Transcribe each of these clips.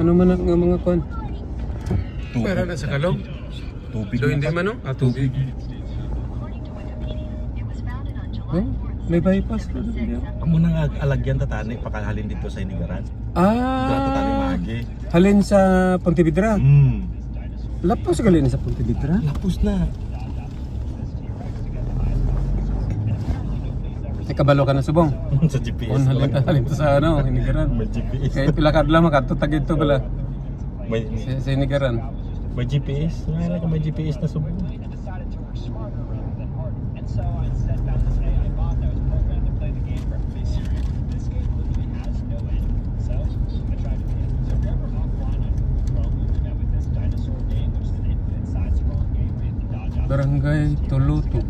ano man ang mga kon? Tubig. Para na sa kalog. Tubig. Do hindi man no? Tubig. Oh, may bypass ka doon. Amo nang alagyan tatani pakahalin dito sa Inigaran. Tatani magi. Halin sa Pontevedra. Lapos galin sa Pontevedra. Lapos na. Ay kabalo ka na subong. Sa GPS. On halin to sa ano, Inigaran. May GPS. Kaya pila ka lang makatutag ito bala. May Sa Inigaran. GPS. Wala ka may GPS na subong. Barangay Tuluto.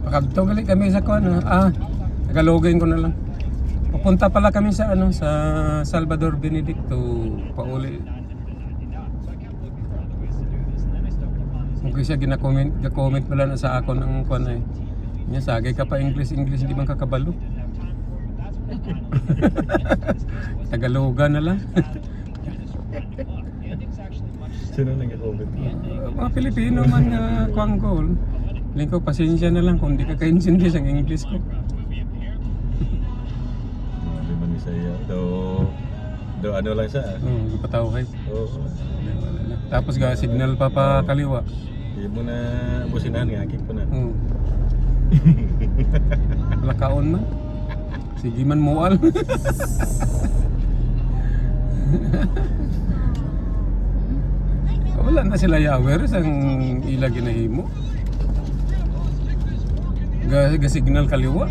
Pakadto gali kami sa kuan. Nagalogin ko na lang. Pupunta pala kami sa ano sa Salvador Benedicto pauli. Kung siya gina-comment pala na sa akon ang kuan ay. Nya sagay ka pa English hindi man kakabalo. Tagalogan na lang. Sino nag-comment? Mga Pilipino man nga kuang goal. Lingko pasensya na lang kung di ka kaintindi sa English ko. Hindi man ni saya. Do ano lang siya. Ipataw kay. Oo. Tapos ga signal pa kaliwa. Hindi mo na businahan nga akik ko na. Lakaon man. Sige man mual. Wala na sila yawer sang ila ginahimo. Ga signal kaliwa.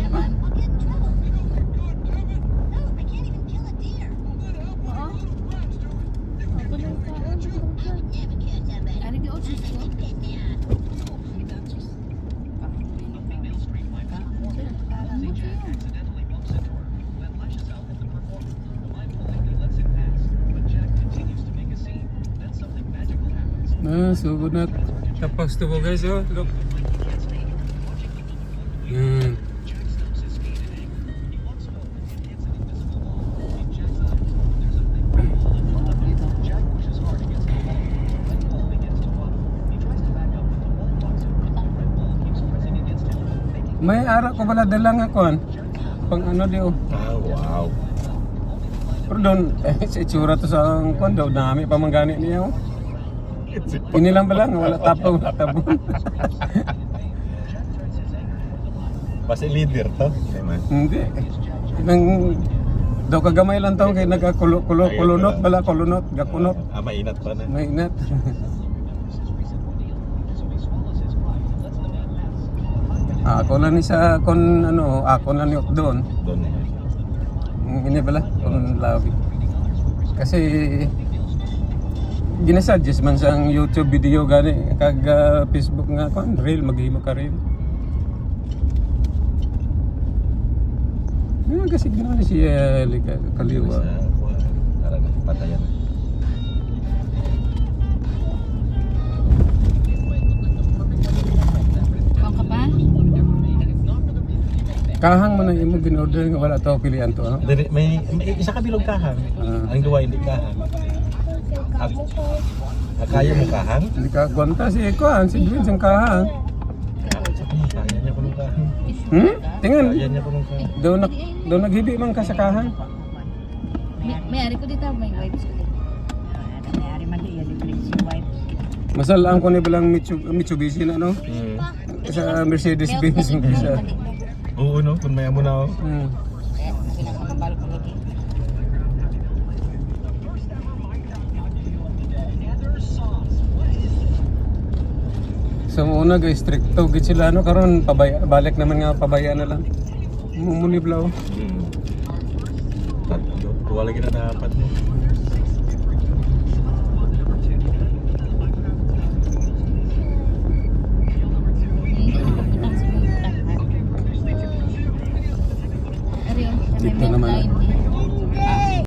Sugod na. Tapos to po guys, oh. Look. May ara ko pala dalang ako pang ano di oh. Wow. Pero doon, sa itsura to sa kuan daw, dami pa manggani niya oh. Ini lang pala, wala tapong. Basta leader to, naman. Hindi. Nang daw kagamay lang taon kay nagkakulunot bala, kulunot, gakunot. Mainat pa na. Mainat. Ako na ni sa kon ano, ako na ni doon. Doon. Ini pala, kon labi. Kasi ginasuggest man sa YouTube video gani kag Facebook nga kon reel maghimo ka reel. Kasi gano'n siya kaliwa. Para na patayan. Ka pa? Kahang man ang imo ginorder nga wala to pilian to ha. May isa ka bilog kahang. Ang duwa hindi kahang. Kaya mo kahang? Hindi ka kwanta si Kuan, si Dwin sang kahang. Kaya niya kulong kahang. Tingnan. Kaya niya kulong kahang. Daw naghibi man ka sa kahang. May ari ko dito, may wipes ko dito. May ari man dito, yung wipes. Masalaan ko ni bilang Mitsubishi na no. Sa Mercedes-Benz yung isa. Oo no, kung maya mo na ako. Kaya pinakamabal ko dito. So una guys, stricto gid sila no karon balik naman nga pabaya na lang. Mumuni blaw. Tatlo. Tuwa lagi na dapat mo. Ari Sa may Dito milk naman. line